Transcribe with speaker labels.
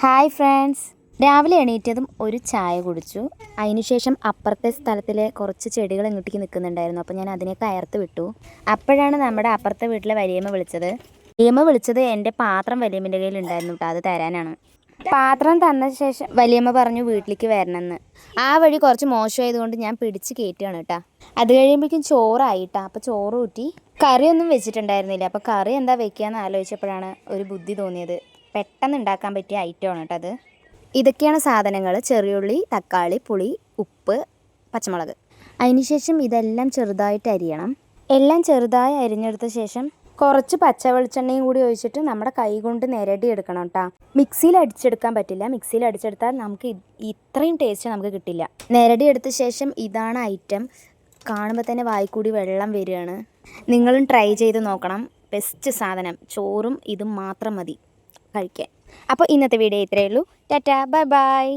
Speaker 1: Hi friends, രാവിലെ എണീറ്റതും ഒരു ചായ കുടിച്ചു. അതിനുശേഷം അപ്പുറത്തെ സ്ഥലത്തിലെ കുറച്ച് ചെടികൾ ഇങ്ങോട്ടേക്ക് നിൽക്കുന്നുണ്ടായിരുന്നു. അപ്പോൾ ഞാൻ അതിനെയൊക്കെ അയർത്ത് വിട്ടു. അപ്പോഴാണ് നമ്മുടെ അപ്പുറത്തെ വീട്ടിലെ വലിയമ്മ വിളിച്ചത് എൻ്റെ പാത്രം വലിയമ്മൻ്റെ കയ്യിൽ ഉണ്ടായിരുന്നു കേട്ടോ, അത് തരാനാണ്. പാത്രം തന്ന ശേഷം വലിയമ്മ പറഞ്ഞു വീട്ടിലേക്ക് വരണമെന്ന്. ആ വഴി കുറച്ച് മോശമായതുകൊണ്ട് ഞാൻ പിടിച്ച് കയറ്റുകയാണ് കേട്ടോ. അത് കഴിയുമ്പോഴേക്കും ചോറായിട്ടാ. അപ്പോൾ ചോറ് ഊറ്റി കറിയൊന്നും വെച്ചിട്ടുണ്ടായിരുന്നില്ല. അപ്പോൾ കറി എന്താ വെക്കുകയെന്ന് ആലോചിച്ചപ്പോഴാണ് ഒരു ബുദ്ധി തോന്നിയത്. പെട്ടെന്ന് ഉണ്ടാക്കാൻ പറ്റിയ ഐറ്റമാണ് കേട്ടോ അത്. ഇതൊക്കെയാണ് സാധനങ്ങൾ: ചെറിയുള്ളി, തക്കാളി, പുളി, ഉപ്പ്, പച്ചമുളക്. അതിനുശേഷം ഇതെല്ലാം ചെറുതായിട്ട് അരിയണം. എല്ലാം ചെറുതായി അരിഞ്ഞെടുത്ത ശേഷം കുറച്ച് പച്ച വെളിച്ചെണ്ണയും കൂടി ഒഴിച്ചിട്ട് നമ്മുടെ കൈ കൊണ്ട് നിരടി എടുക്കണം കേട്ടോ. മിക്സിയിൽ അടിച്ചെടുക്കാൻ പറ്റില്ല. മിക്സിയിൽ അടിച്ചെടുത്താൽ നമുക്ക് ഇത്രയും ടേസ്റ്റ് നമുക്ക് കിട്ടില്ല. നിരടി എടുത്ത ശേഷം ഇതാണ് ഐറ്റം. കാണുമ്പോൾ തന്നെ വായിക്കൂടി വെള്ളം വരികയാണ്. നിങ്ങളും ട്രൈ ചെയ്ത് നോക്കണം. ബെസ്റ്റ് സാധനം. ചോറും ഇതും മാത്രം മതി കഴിക്കാൻ. അപ്പോൾ ഇന്നത്തെ വീഡിയോ ഇത്രയേ ഉള്ളൂ. Tata, bye bye.